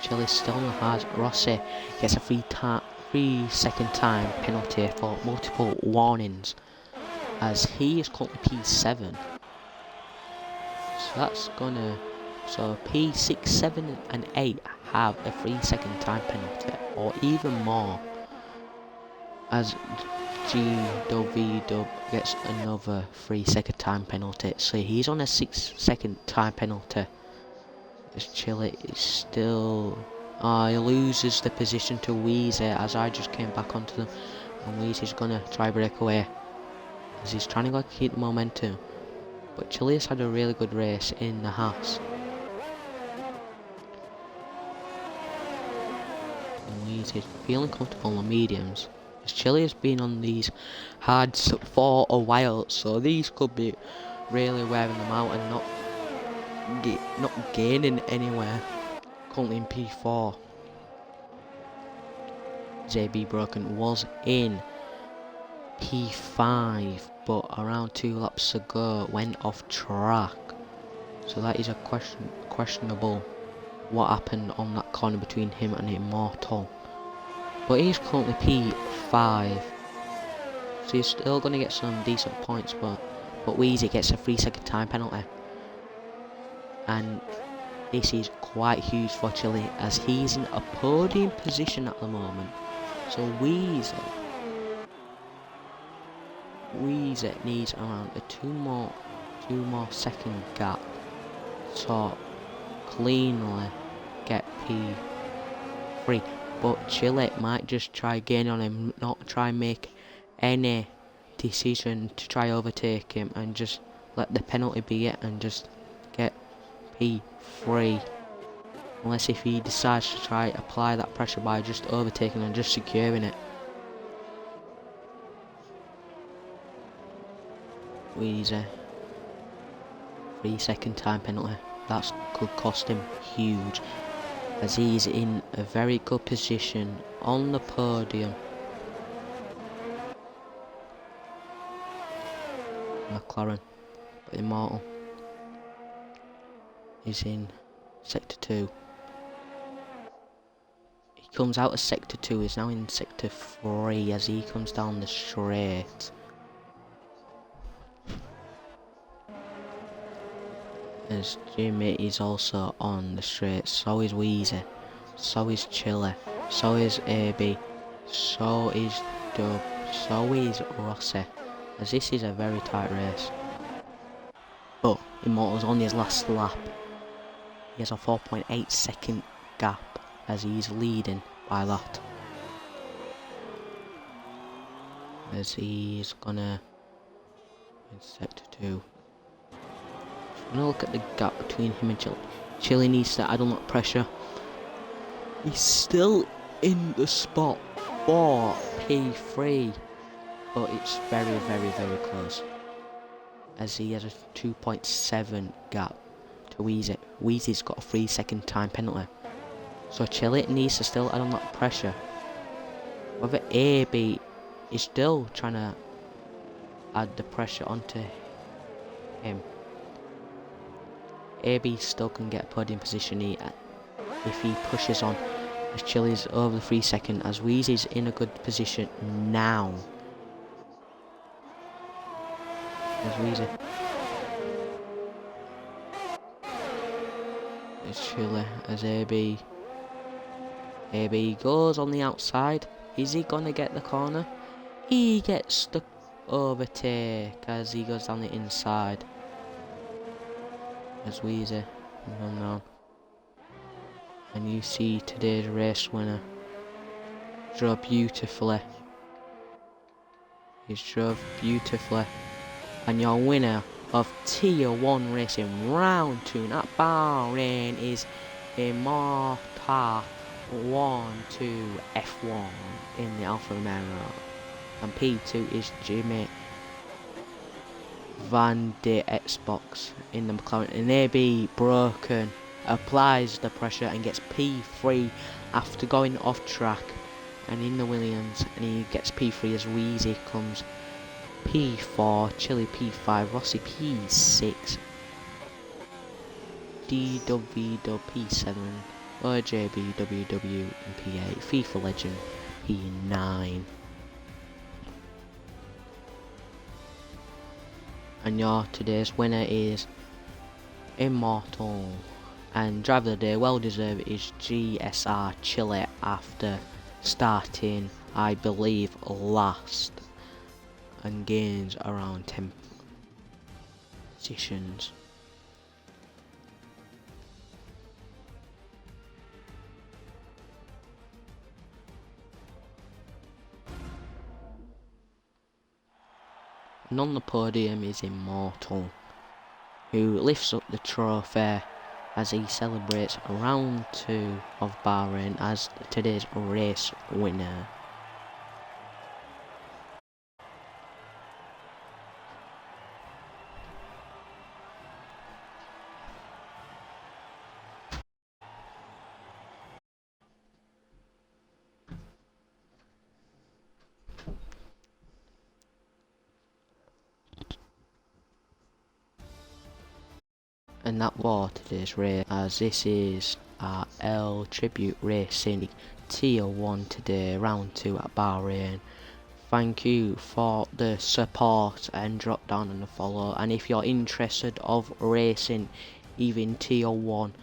Chile still has Rossi gets a 3-second time penalty for multiple warnings as he is currently P7. So that's gonna, so P6, 7 and 8 have a 3-second time penalty or even more, as GW gets another 3-second time penalty, so he's on a 6-second time penalty. As Chile is still, he loses the position to Weezy as I just came back onto them, and Weezy's gonna try break away as he's trying to keep the momentum. But Chile has had a really good race in the Haas. And Weezy's feeling comfortable on the mediums. Chile has been on these hards for a while, so these could be really wearing them out and not gaining anywhere. Currently in P4. JB Broken was in P5, but around 2 laps ago went off track. So that is a questionable what happened on that corner between him and Immortal. But he's currently P5, so he's still going to get some decent points, but Weezy gets a 3-second time penalty. And this is quite huge for Chile as he's in a podium position at the moment. So Weezy needs around a 2 more second gap to cleanly get P3. But Chile might just try gain on him, not try make any decision to try overtake him, and just let the penalty be it and just get P3. Unless if he decides to try apply that pressure by just overtaking and just securing it. Weezy. 3-second time penalty. That could cost him huge. as he's in a very good position on the podium. McLaren, but Immortal is in sector 2. He comes out of sector 2, he's now in sector 3 as he comes down the straight. As Jimmy is also on the straight, so is Weezy, so is Chile, so is AB, so is Dub, so is Rossi, as this is a very tight race. But Immortal's on his last lap. He has a 4.8 second gap as he's leading by that. As he's gonna in sector 2. I'm gonna look at the gap between him and Chile. Chile needs to add on that pressure. He's still in the spot for P3, but it's very, very, very close. As he has a 2.7 gap to Weezy. Weezy's got a 3-second time penalty. So Chile needs to still add on that pressure. Whether AB is still trying to add the pressure onto him. AB still can get a podium position if he pushes on. As Chile's over the 3-second, as Weezy's in a good position now. As Weezy. As Chile, as AB. AB goes on the outside. Is he gonna get the corner? He gets the overtake as he goes down the inside. As Weezy comes down. And you see today's race winner. Drove beautifully. He's drove beautifully. And your winner of Tier 1 Racing Round 2 at Bahrain is Immortal 1-2 F1 in the Alfa Romeo. And P2 is Jimmy Van de Xbox in the McLaren. And AB broken applies the pressure and gets P3 after going off track and in the Williams, and he gets P3 as Weezy comes P4, Chile P5, Rossi P6, DW P7, OJB WW in P8, FIFA Legend P9. And your today's winner is Immortal. And driver of the day, well deserved, is GSR Chile after starting, I believe, last and gains around 10 positions. And on the podium is Immortal, who lifts up the trophy as he celebrates round 2 of Bahrain as today's race winner. And that was today's race, as this is our Tribune Racing League Tier 1 today, round 2 at Bahrain. Thank you for the support and drop down and the follow, and if you're interested of racing either in Tier 1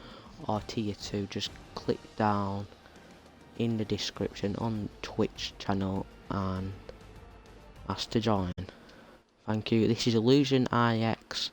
or Tier 2, just click down in the description on Twitch channel and ask to join. Thank you. This is Luson IX.